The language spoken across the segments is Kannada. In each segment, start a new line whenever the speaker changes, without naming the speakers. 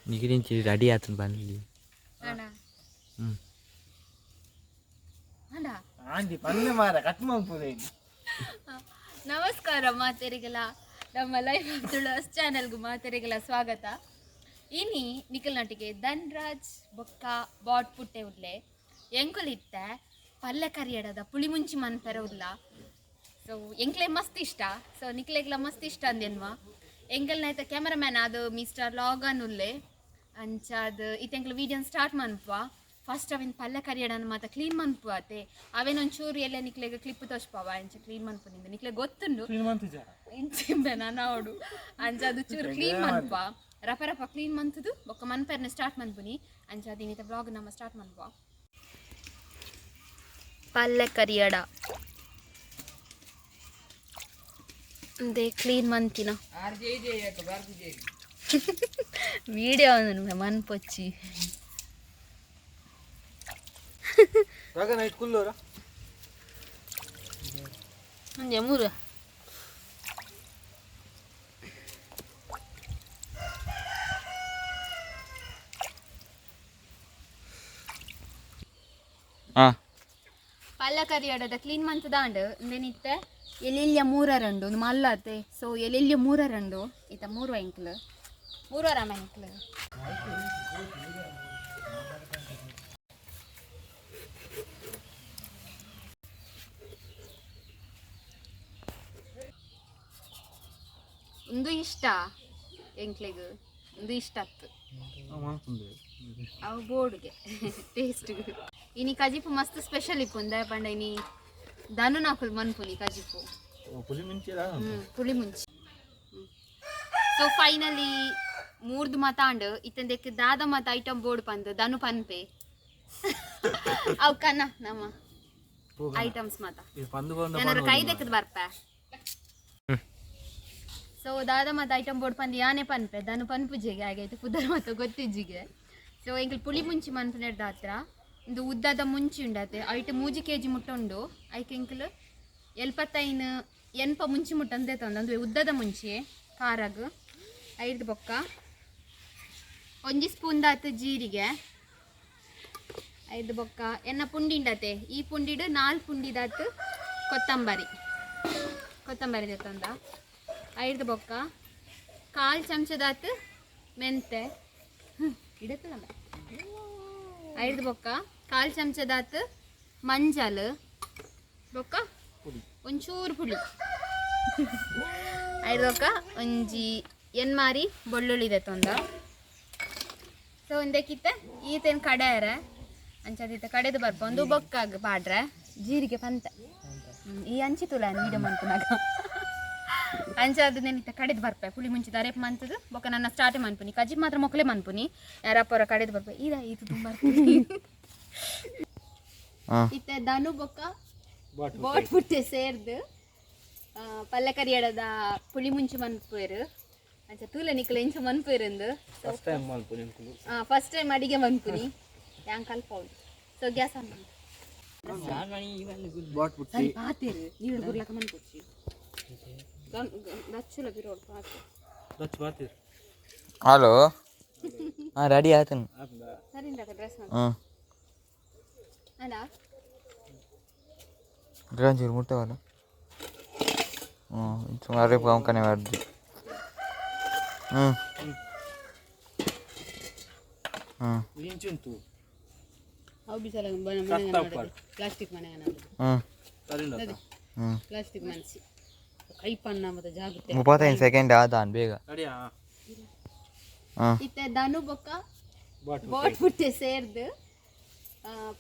నీ గురించి రెడీ అవుతుంది పనులు.
ನಮಸ್ಕಾರ ಮಾತೆರಿಗೆಲ್ಲ ನಮ್ಮ ಲೈಫ್ ಆಫ್ ತುಳಸ್ ಚಾನೆಲ್ಗೂ ಮಾತೆರಿಗೆಲ್ಲ ಸ್ವಾಗತ. ಇನಿ ನಿಖಲ್ನೊಟ್ಟಿಗೆ ಧನ್ರಾಜ್ ಬೊಕ್ಕ ಬಾಟ್ ಪುಟ್ಟೆ ಉಡ್ಲೆ ಎಂಕುಲಿತ್ತೆ ಪಲ್ಲೆ ಕರಿಯಡದ ಪುಳಿ ಮುಂಚಿ ಮನ್ಪೆರ ಉಲ್ಲ. ಸೊ ಎಂಕ್ಲೆ ಮಸ್ತ್ ಇಷ್ಟ. ಸೊ ನಿಕ್ಲೆಗ್ಲ ಮಸ್ತ್ ಇಷ್ಟ ಅಂದೇನ್ವಾ ಎಂಕಲ್ನೈತ ಕ್ಯಾಮರಾಮ್ಯಾನ್ ಅದು ಮಿಸ್ಟರ್ ಲಾಗನ್ ಉಲ್ಲೆ ಅಂಚಾದ ಇತ್ತೆಂಕ್ಲ ವೀಡಿಯೋನ್ ಸ್ಟಾರ್ಟ್ ಮನ್ಪುವ. ಫಸ್ಟ್ ಅವೇನು ಪಲ್ಯ ಕರಿಯಡನ್ನು ಮಾತ್ರ ಕ್ಲೀನ್ ಮನ್ಪು ಆತೆ ಅವೇನು ಒಂಚೂರು ಎಲ್ಲ ನಿಕ್ಲೆಗೆ ಕ್ಲಿಪ್ ತೋಚ್ಪವ ಅಂಚ ಕ್ಲೀನ್ ಮನ್ಪುನಿಂದ ನಿಕ್ಲೆ ಗೊತ್ತುಂಡು ಇಂಚಿಂಬೆ ನಾನು ಅವಡು ಅಂಚ ಅದು ಚೂರು ಕ್ಲೀನ್ ಮನ್ಪ ರಪ ರಪ ಕ್ಲೀನ್ ಮಂತದು ಬೊಕ್ಕ ಮನ್ಪೆರ್ನ ಸ್ಟಾರ್ಟ್ ಮನ್ಪುನಿ ಅಂಚ ಅದಿನಿತ ಬ್ಲಾಗ್ ನಮ್ಮ ಸ್ಟಾರ್ಟ್ ಮನ್ಪ. ಪಲ್ಯ ಕರಿಯಡ ಅದೇ ಕ್ಲೀನ್ ಮಂತಿನ ವಿಡಿಯೋ ಮನ್ಪೊಚ್ಚಿ ಮೂರು ಪಲ್ಯ ಕರಿಯಡದ ಕ್ಲೀನ್ ಮಂತ್ ದಾಂಡ್ ಇಂದೇನಿತ್ತೆ ಎಲೆಲ್ಯ 3 ಒಂದು ಮಲ್ಲತೆ. ಸೊ ಎಲೆಲ್ಯ 3 ಈತ 3 ಎಂಕ್ಲು 3 ಎಂಕ್ಲು ಒಂದು ಇಷ್ಟ ಎಂಕ್ಲೆಗ್ ಒಂದು ಇಷ್ಟ ಅತ್ತು ಅವು ಬೋರ್ಡ್ಗೆ ಟೇಸ್ಟ್ ಇನಿ ಕಜಿಪು ಮಸ್ತ್ ಸ್ಪೆಷಲ್ ಇಪ್ಪುಂದ ಪಂಡ ಇನಿ ಧನು ನಾಕುಲ್ ಮನ್ಪುನಿ ಕಜಿಪು ಪುಳಿ ಮುಂಚಿ. ಸೊ ಫೈನಲಿ ಮೂರ್ದು ಮಾತಾಂಡ್ ಇತ್ತಂದಕ್ಕೆ ದಾದ ಮತ ಐಟಮ್ ಬೋರ್ಡ್ ಪಂದ್ ಧನು ಪನ್ಪೆ ಅವು ಕನ್ನ ನಮ್ಮ ಐಟಮ್ಸ್ ಮಾತ ಏನಾರು ಕೈ ದೆಕ್ಕದ್ ಬರ್ಪ. ಸೊ ದಾದ ಮತ್ತು ಐಟಮ್ ಬೋರ್ಡ್ ಪಂದು ಯಾನೇ ಪನ್ಪೆ ದಾನು ಪನ್ಪುಜಿಗೆ ಆಗೈತೆ ಪುದರ್ ಮತ್ತು ಗೊತ್ತಿಜ್ಜಿಗೆ. ಸೊ ಎಂಕಲ್ ಪುಳಿ ಮುಂಚಿ ಮನ್ಪುನೆಡ್ದ ಹತ್ರ ಒಂದು ಉದ್ದದ ಮುಂಚಿ ಉಂಡತೆ ಐಟು 3 kg ಮುಟ್ಟುಂಡು ಐಕೆ ಎಂಕಲ್ 75 ಮುಂಚಿ ಮುಟ್ಟಂದೆ ತಂದು ಅಂದರೆ ಉದ್ದದ ಮುಂಚಿ ಖಾರಾಗ 5 ಬೊಕ್ಕ 1 ಸ್ಪೂನ್ ದಾತು ಜೀರಿಗೆ 5 ಬೊಕ್ಕ ಎನ್ನ ಪುಂಡಿ ಉಂಡತೆ ಈ ಪುಂಡಿಡು 4 ಪುಂಡಿ ದಾತು ಕೊತ್ತಂಬರಿ ತಂದ 5 ಬೊಕ್ಕ 1/4 ಚಮಚದಾತು ಮೆಂತೆ ಇಡತ್ತಲ್ಲ 5 ಬೊಕ್ಕ 1/4 ಚಮಚದಾತು ಮಂಜಲ್ ಬೊಕ್ಕ ಒಂಚೂರು ಪುಳಿ 5 ಬೊಕ್ಕ ಒಂಜಿ ಎನ್ಮಾರಿ ಬೆಳ್ಳುಳ್ಳಿ ದೆತ್ತೊಂದ. ಸೊ ಒಂದಕ್ಕಿತ್ತ ಈತೇನು ಕಡೆಯರ ಅಂಚದಿತ್ತ ಕಡೆದು ಬರ್ಪ ಒಂದು ಬೊಕ್ಕಾಗ ಪಾಡ್ರೆ ಜೀರಿಗೆ ಪಂತ ಈ ಅಂಚಿ ತುಳ ವೀಡಿಯೋ ಮನ್ಪುನಾಗ ಅಂಚ ಅದು ನೆನಿತ ಕಡೆದು ಬರ್ಪೆ ಪುಳಿ ಮುಂಚೆ ರೇಪ್ ಮಂತದು ಬೊಕ್ಕ ನನ್ನ ಸ್ಟಾರ್ಟ್ ಮನ್ಪುನಿ ಕಜಿ ಮಾತ್ರ ಮೊಕ್ಕಲೆ ಮನ್ಪುನಿ ಯಾರಪ್ಪರ ಕಡೆದು ಬರ್ಪೆ ಇದು ತುಂಬ ಇತ್ತ ಧನು ಬೊಕ್ಕ ಬೋಟ್ ಪುಟ್ಟೆ ಸೇರ್ದು ಪಲ್ಯ ಕರಿಯಡದ ಪುಳಿ ಮುಂಚೆ ಮನ್ಪೇರು ಅಂಚ ತೂಲೆ ನಿಕ್ಕಲ ಇಂಚ ಮನ್ಪೇರಂದು ಫಸ್ಟ್ ಟೈಮ್ ಅಡಿಗೆ ಮನ್ಪುನಿ ಯಾಂಕ್ ಅಲ್ಪ ಉಂಟು. ಸೊ ಗ್ಯಾಸ್ ಆನ್ ಪಾತೇರು ನೀವು ಗುರ್ಲಕ ಮನ್ಪುಚ್ಚಿ
ಹಲೋ ಹಾಂ ರೆಡಿ ಆಯ್ತು ಗಂಜೀರು ಮುಟ್ಟವಲ್ಲ ಸುಮಾರು ರೇಪು ಅಂಕನೇ ಮಾಡ್ದು
ಪ್ಲಾಸ್ಟಿಕ್ ಮನೆ ಪ್ಲಾಸ್ಟಿಕ್ ಮನಸಿ ಕೈ ಪಣ್ಣ ಮತ್ತೆ ಜಾಗುತ್ತೆ
35 ಸೆಕೆಂಡ್ ಆದ ಬೇಗ
ಇತ್ತ ಧನು ಬೊಕ್ಕ ಬೋಟ್ ಪುಟ್ಟೆ ಸೇರ್ದು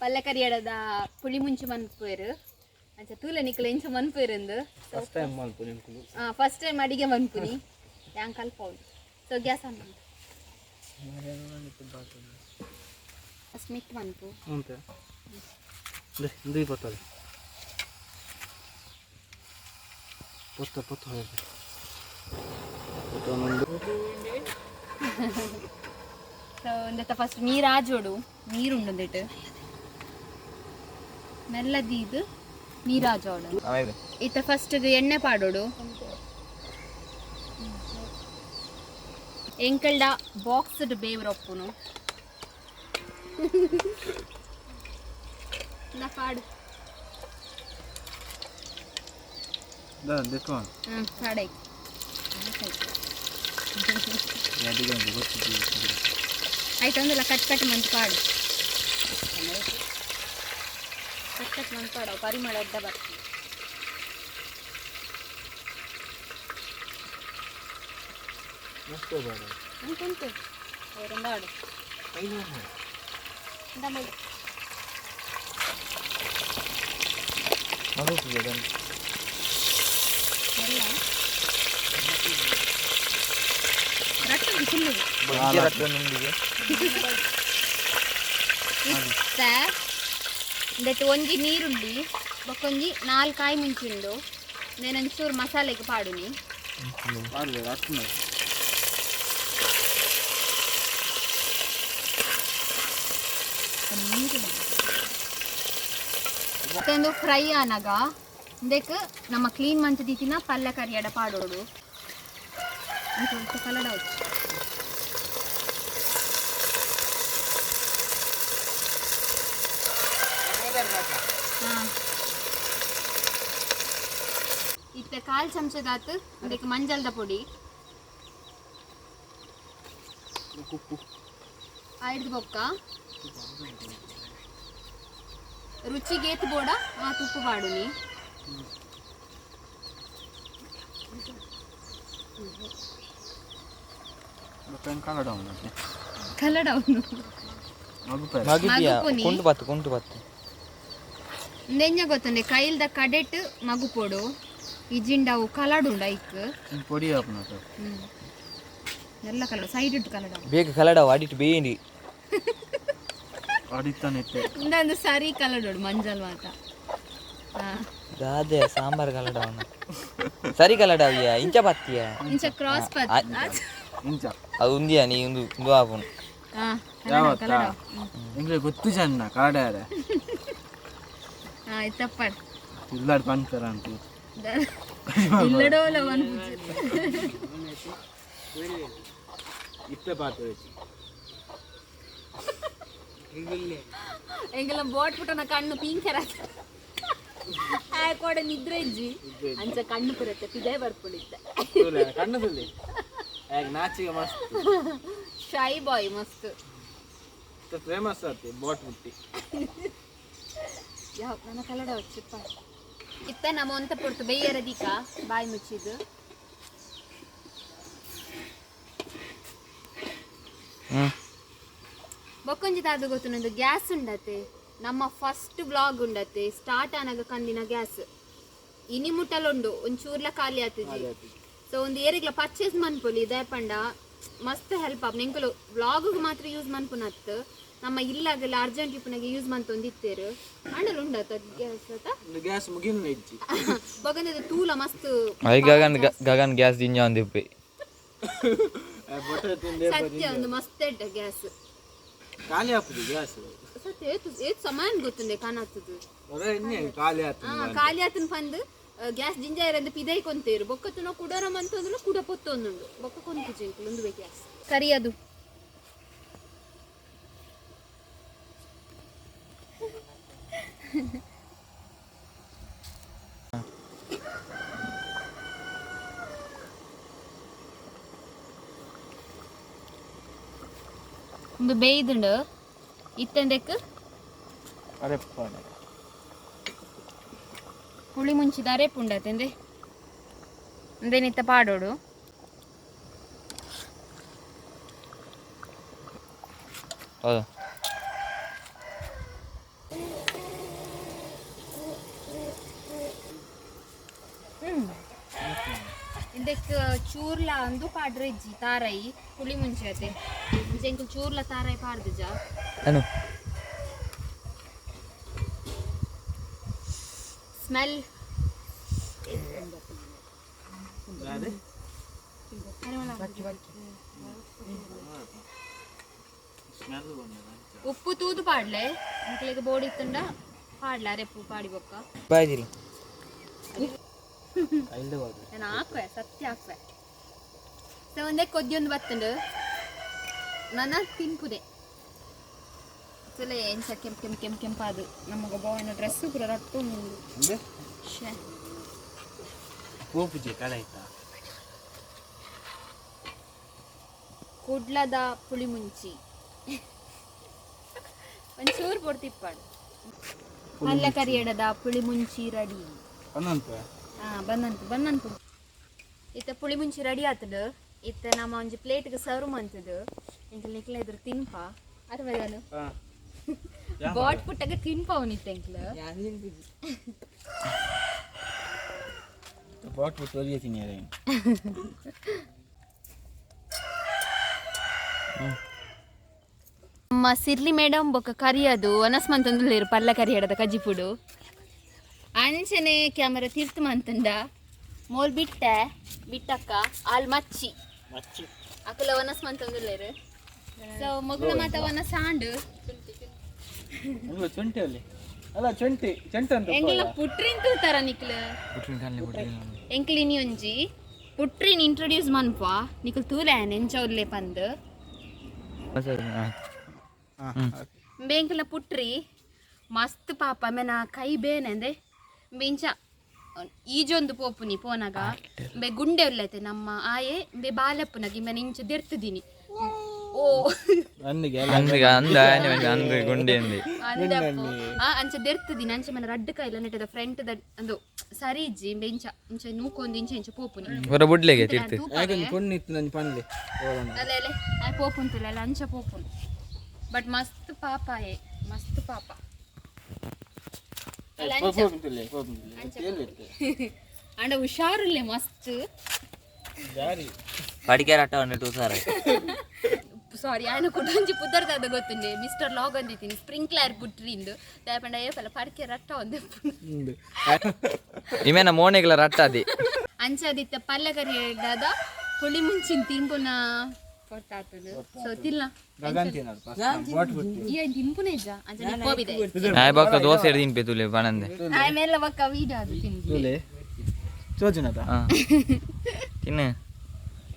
ಪಲ್ಯ ಕರಿಯಡದ ಪುಳಿ ಮುಂಚೆ ಮನ್ಪೇರು ಅಂಚ ತೂಲೆ ನಿಕ್ಕಲ ಇಂಚ ಮನ್ಪೇರಂದು ಫಸ್ಟ್ ಟೈಮ್ ಅಡಿಗೆ ಮನ್ಪುನಿ ಯಾಂಕ್ ಅಲ್ಪ ಉಂಟು. ಸೊ ಗ್ಯಾಸ್ ಆನ್ ಸ್ಮಿತ್ ಮನ್ಪು ಸೊ ಒಂದತ್ತ ಫಸ್ಟ್ ನೀರು ಆಜೋಡು ನೀರುಂಡು ಒಂದಿಟ್ಟು ಮೆಲ್ಲದೀದು ನೀರು ಆಜೋಡು ಇತ್ತ ಫಸ್ಟ್ ಎಣ್ಣೆ ಪಾಡೋಡು ಎಂಕಲ್ಡ ಬಾಕ್ಸ್ಡ್ ಬೇವ್ರೊಪ್ಪುನು ನಾ ಪಾಡು ಪಾಡೈ ಆಯ್ತು ಒಂದಲ್ಲ ಕಟ್ ಮಂತ್ ಪಾಡು ಕಟ್ ಮಂತ್ ಪಾಡು ಪರಿಮಳ ಎಡ್ಡ ಬರ್ತೀವಿ ಅಂಕುಂಟು ಅವರೊಂದಾಡು ಇಂದಟ್ಟು ಒಂಜಿ ನೀರುಳ್ಳಿ ಬೊಕ್ಕೊಂಜಿ 4 ಕಾಯಿ ಮುಂಚಿಂಡು నేనొంచూరు మసాలాకి పాడుని ಒಂದು ಫ್ರೈ ಆನಾಗ ಇದಕ್ಕೆ ನಮ್ಮ ಕ್ಲೀನ್ ಮಂಚದಿತ್ತಿನ ಪಲ್ಯ ಕರಿ ಎಡ ಪಾಡೋಡು ಕಲಡ ಇತ್ತೆ 1/4 ಚಮಚದಾತು ಅದಕ್ಕೆ ಮಂಜಲ್ದ ಪೊಡಿ ಆಯ್ದು ಬೊಕ್ಕ ರುಚಿಗೆ ಏತ್ ಬೋಡ ಆ ತುಪ್ಪು ಪಾಡುನಿ ಕಲಡವನು ನೆಂಜ ಗೊತ್ತಂಡೆ ಕೈಲ್ದ ಕಡೆಟ್ ಮಗು ಪೋಡು ಇಜಿಂಡವು ಕಲಡುಂಡ ಇಕ್
ಪೊಡಿ
ಎಲ್ಲ ಕಲಡ ಸೈಡ್ ಇಟ್ಟು ಕಲಡ
ಬೇಗ ಕಲಡವು ಅಡಿಟ್ಟು ಬೇಯಂಡಿ
ಇಂದೊಂದು ಸರಿ ಕಲಡೋಡು ಮಂಜಲ್ ಮಾತ
ದಾದೆ ಸಾಂಬಾರ್ ಕಲಡವನು ಸರಿ ಕಲಡವ್ಯ ಇಂಚ ಪತ್ತಿಯ
ಇಂಚ ಕ್ರಾಸ್ ಪತ್
ಇಂಚ
ಅದು ಉಂದಿಯ ನೀ ಒಂದು ಆಪುನು
ನಿಮಗೆ ಗೊತ್ತು ಚೆನ್ನ ಕಾಡಾರ
ತಪ್ಪಡ್
ಇಲ್ಲಾಡ್ ಪಂಚರ ಅಂತ
ಇಲ್ಲಡೋಲ
ಇಪ್ಪೆ ಪಾತ್ರ
ಎಂಗೆಲ್ಲ ಬೋಟ್ ಪುಟ್ಟನ ಕಣ್ಣು ಪಿಂಕರ ಆಯ್ಕೋಡೆ ನಿದ್ರೆ ಇಜ್ಜಿ ಅಂಚ ಕಣ್ಣು ಬರುತ್ತೆ ಪಿದೆ ಬರ್ಕೊಂಡಿದ್ದೆ
ಕಣ್ಣು ಸುಳ್ಳಿ ನಾಚಿಗೆ ಮಸ್ತ್
ಶೈ ಬಾಯ್ ಮಸ್ತ್
ಫೇಮಸ್ ಆತಿ ಬೋಟ್ ಮುಟ್ಟಿ
ಯಾವ ನನ್ನ ಕಲಡ ಚಿಪ್ಪ ಇತ್ತ ನಮ್ಮ ಒಂತ ಪುರ್ತು ಬೇಯರದಿಕ ಬಾಯಿ ಮುಚ್ಚಿದ್ದು ಬೊಕ್ಕೊಂಜಿ ತಾದು ಗೊತ್ತು ನಂದು ಗ್ಯಾಸ್ ಉಂಡತೆ ನಮ್ಮ ಫಸ್ಟ್ ಬ್ಲಾಗ್ ಉಂಡತೆ ಸ್ಟಾರ್ಟ್ ಆನಾಗ ಕಂದಿನ ಗ್ಯಾಸ್ ಇನಿ ಮುಟ್ಟಲುಂಡು ಒಂಚೂರ್ಲ ಖಾಲಿ ಆತಜಿ ಸೊ ಒಂದು ಏರಿಗ್ಲ ಪರ್ಚೇಸ್ ಮನ್ಪೊಲಿ ದಯಪಂಡ ಮಸ್ತ್ ಹೆಲ್ಪ್ ಆಪ್ ನೆಂಕಲು ಬ್ಲಾಗ್ ಮಾತ್ರ ಯೂಸ್ ಮನ್ಪುನತ್ ನಮ್ಮ ಇಲ್ಲಾಗಲ್ಲ ಅರ್ಜೆಂಟ್ ಇಪ್ಪನಾಗೆ ಯೂಸ್ ಮಂತೊಂದಿತ್ತೇರು ಅಂಡಲ್ ಉಂಡತ
ಗ್ಯಾಸ್ ಮುಗಿನ ಇಜ್ಜಿ
ಬಗಂದದ ತೂಲ ಮಸ್ತ್
ಗಗನ್ ಗ್ಯಾಸ್ ದಿಂಜ ಒಂದಿಪ್ಪೆ
ಸತ್ಯ ಒಂದು ಮಸ್ತ್ ಎಡ್ಡ ಗ್ಯಾಸ್
ಖಾಲಿ ಆಪುದು ಗ್ಯಾಸ್
ಸತ್ಯ ಏತ್ ಸಮಾನ್ ಗೊತ್ತುಂಡೆ ಕಾಣತ್ತದು
ಖಾಲಿ
ಆತನ ಪಂದ್ ಗ್ಯಾಸ್ ಜಿಂಜಾಯರಂದು ಪಿದೈ ಕೊಂತೇರು ಬೊಕ್ಕತನ ಕುಡರ ಮಂತಂದ್ರೆ ಕುಡ ಪೊತ್ತೊಂದುಂಡು ಬೊಕ್ಕ ಕೊಂತು ಜಿಂಕಲು ಒಂದು ಗ್ಯಾಸ್ ಕರಿಯದು ಒಂದು ಬೇಯ್ದುಂಡು ಇತ್ತಂದಕ್ಕೆ ಹುಳಿ ಮುಂಚಿದ ಅರೆಪ್ಪು ಉಂಡತ್ತಂದೆ ಅಂದೇನಿತ್ತ ಪಾಡೋಡು
ಹೌದು
ಇದಕ್ಕೆ ಚೂರ್ಲ ಅಂದು ಪಾಡ್ರೆಜ್ಜಿ ತಾರೈ ಹುಳಿ ಮುಂಚೆ ಜಂಕು ಚೂರ್ಲ ತಾರೈ ಪಾಡ್ದಜ
ಅನು
ಸ್ಮೆಲ್ ಉಪ್ಪು ತೂದು ಪಾಡ್ಲೆ ಮಕ್ಕಳಿಗೆ ಬೋಡಿ ಇತ್ತಂಡ ಪಾಡ್ಲ ಅರೆಪ್ಪು ಪಾಡಿ ಬೊಕ್ಕ
ಬಾಯ್ದಿಲ್ಲ
ನಾನು ಹಾಕುವೆ ಸತ್ಯ ಹಾಕುವೆ ಸೊ ಒಂದೇ ಕೊದ್ದಿಯೊಂದು ಬತ್ತಂಡು ನಾನು ತಿನ್ಪುದೆ ಸಲ ಎಂಚ ಕೆಂಪಾದು ನಮಗೆ ಬಾವಿನ ಡ್ರೆಸ್ಸು ಕೂಡ ರಟ್ಟು
ಪೋಪುಜಿ ಕಳೆ ಆಯ್ತಾ
ಕುಡ್ಲದ ಪುಳಿ ಮುಂಚಿ ಒಂಚೂರು ಪೊಡ್ತಿಪ್ಪಾಡು ಪಲ್ಯ ಕರಿಯಡದ ಪುಳಿ ಮುಂಚಿ ರೆಡಿ ಬಂದಂತು ಇತ್ತ ಪುಳಿ ಮುಂಚಿ ರೆಡಿ ಆತದು ಇತ್ತ ನಮ್ಮ ಒಂಜಿ ಪ್ಲೇಟ್ಗೆ ಸರ್ವ್ ಮಾಡ್ತದು ಎಂಕಲ್ ನಿಕ್ಲ ಇದ್ರ ತಿನ್ಪ ಅರ್ವದನು ಬಾಟ್ ಪುಟ್ಟಾಗ ತಿನ್ಪ ಅವನಿತ್ತ ಎಂಕ್ಲ
ಬಾಟ್ ಪುಟ್ಟು ಒಲಿಯ ತಿನ್ನಿಯಾರ
ನಮ್ಮ ಸಿರ್ಲಿ ಮೇಡಮ್ ಬೊಕ್ಕ ಕರಿಯದು ಅನಸ್ಮಂತಂದುಲ್ಲೇರು ಪಲ್ಲ ಕರಿಯಡದ ಕಜ್ಜಿಪುಡು ಅಂಚನೆ ಕ್ಯಾಮರಾ ತಿರ್ತು ಮಂತಂಡ ಮೋಲ್ ಬಿಟ್ಟಕ್ಕ ಆಲ್ ಮಚ್ಚಿ ಅಕಲ ವನಸ್ಮಂತಂದುಲ್ಲೇರು ಸೊ ಮಗುಳ ಮಾತ ವನ ಸಾಂಡು
ಚೊಂಟಿ ಅಲ್ಲಿ ಅಲ್ಲ ಚೊಂಟಿ ಅಂತ
ಎಂಗ್ಲ ಪುಟ್ರಿನ್ ತೂತಾರ ನಿಕ್ಲ ಎಂಕ್ಲಿನಿ ಒಂಜಿ ಪುಟ್ರಿನ್ ಇಂಟ್ರೊಡ್ಯೂಸ್ ಮನ್ಪ ನಿಕ್ಲ ತೂಲೇನ್ ಎಂಚೌರ್ಲೆ ಪಂದ್ ಬೇಂಕಲ ಪುಟ್ರಿ ಮಸ್ತ್ ಪಾಪ ಮೇನ ಕೈ ಬೇನೆಂದೆ ಬೆಂಚ ಈಜೊಂದು ಪೋಪುನಿ ಪೋನಾಗ ಬೆ ಗುಂಡೆ ಉಲ್ಲೈತೆ ನಮ್ಮ ಆಯೆ ಬೆ ಬಾಲಪ್ಪನಾಗ ಇಮ್ಮನ ಇಂಚ ದೆರ್ತದಿನಿ ಓ ಅಂಚ ದೆರ್ತದಿನಿ ಅಂಚ ಮನ ರಡ್ಡ ಕೈಲ ನೆಟ್ಟದ ಫ್ರಂಟ್ ದ ಅಂದು ಸರಿ ಇಜ್ಜಿ ಬೆಂಚ ಇಂಚ ನೂಕೊಂದು ಇಂಚ ಪೋಪುನಿ ಅಲ್ಲೇ ಆ ಪೋಪುಂತಲ್ಲ ಅಲ್ಲ ಅಂಚ ಪೋಪುನ್ ಬಟ್ ಮಸ್ತ್ ಪಾಪ ಮಸ್ತ್ ಪಾಪ ಅಂಡ ಹುಷಾರಿಲ್ಲ ಮಸ್ತ್ ಸಾರಿ ఆయన ಕುಟಂಜಿ ಪುದರ್ದಾದ ಗೊತ್ತುಂಡೆ ಮಿಸ್ಟರ್ ಲಾಗ್ ಅಂದಿದ್ದೀನಿ ಸ್ಪ್ರಿಂಕ್ಲರ್ ಪುಟ್ರಿಂದು ದಯಪಂಡ ಏಫಲ ಪಡಿಕೆ ರಟ್ಟ ಒಂದೆ
ಇಮೇನ ಮೋನೆಗಳ ರಟ್ಟದಿ
ಅಂಚದಿತ್ತ ಪಲ್ಯ ಕರಿ ಎಡ್ಡದ ಪುಳಿ ಮುಂಚಿನ ತಿಂಪುನ ಕೊಟ್ಟಾತದು ಸೊ ತಿಲ್ಲ ಏನ್ ತಿಂಪುನೇಜ ಅಂಚ ನಿಪ್ಪೋಬಿದೆ
ಆಯ್ ಬಕ್ಕ ದೋಸೆ ಎಡ್ ತಿನ್ಪೆ ತುಲೆ ಬಣಂದೆ
ಆಯ್ ಮೇಲ ಬಕ್ಕ ವೀಡಿಯೋ ಅದು ತಿಂಪುಲೆ
ಚೋಜನದ
ತಿನ್ನ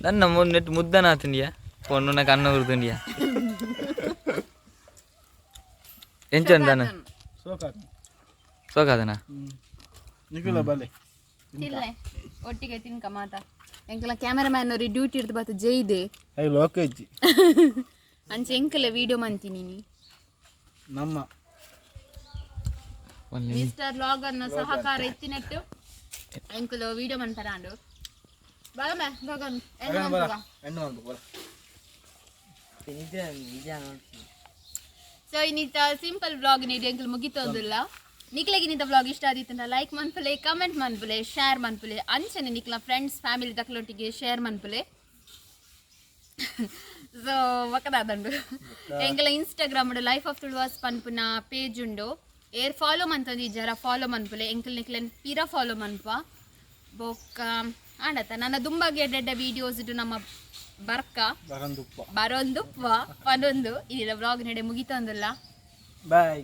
ನನ್ನ ನೆಟ್ ಮುದ್ದನ ಆತಂಡಿಯಾ పొన్నున కన్న ఉరుతుండియా ఎంచందన సోకాదనా
ನಿಕುಲ ಬಲೆ
ತಿಲ್ಲೆ ಒಟ್ಟಿಗೆ ತಿನ್ಕ ಮಾತ ಎಂಕಲ ಕ್ಯಾಮೆರಾಮ್ಯಾನ್ ಅವ್ರಿ ಡ್ಯೂಟಿ ಇರ್ದು ಬತ್ತ ಜೈದೆ
ಐ ಲೋಕೇಜಿ
ಅಂಚೆ ಎಂಕಲ ವಿಡಿಯೋ ಮಂತೀನಿ ನೀ
ನಮ್ಮ
ಮಿಸ್ಟರ್ ಲಾಗ್ ಅನ್ನ ಸಹಕಾರ ಎತ್ತಿನಟ್ಟು ಎಂಕಲ ವಿಡಿಯೋ ಮಂತರಾಂಡು ಬಾಗಮೆ ಗಗನ್ ಸೊ ಇನ್ನಿತ ಸಿಂಪಲ್ ವ್ಲಾಗ್ ನೀಡಿ ಎಂಕಲ್ ಮುಗಿತೋದಿಲ್ಲ ನಿಕ್ಲೆಗೆ ನಿಂತ ವ್ಲಾಗ್ ಇಷ್ಟ ಆದಿತ್ತಂತ ಲೈಕ್ ಮನ್ಪುಲೆ ಕಮೆಂಟ್ ಮನ್ಪುಲೆ ಶೇರ್ ಮನ್ಪುಲೆ ಅಂಚನೆ ನಿಕ್ಲ ಫ್ರೆಂಡ್ಸ್ ಫ್ಯಾಮಿಲಿ ತಕ್ಲೊಟ್ಟಿಗೆ ಶೇರ್ ಮನ್ಪುಲೆ ಸೊ ಒಕ್ಕದಾದಂಡು ಎಂಕಲ ಇನ್ಸ್ಟಾಗ್ರಾಮ್ ಲೈಫ್ ಆಫ್ ತುಳುವಾಸ್ ಪನ್ಪುನ ಪೇಜ್ ಉಂಡು ಏರ್ ಫಾಲೋ ಮಂತಂದು ಜರ ಫಾಲೋ ಮನ್ಪುಲೆ ಎಂಕಲ್ ನಿಕ್ಲೆನ್ ಪಿರ ಫಾಲೋ ಮನ್ಪ ಬೊಕ್ಕ ಆಡತ್ತ ನನ್ನ ದುಂಬಗೆ ಎಡ್ಡೆಡ್ಡ ವೀಡಿಯೋಸ್ ಇಟ್ಟು ನಮ್ಮ ಬರ್ಕ ಬರೊಂದು ಪನೊಂದು ಇದರ ವ್ಲಾಗ್ ನಡೆ ಮುಗಿತಂದಲ್ಲ
ಬಾಯ್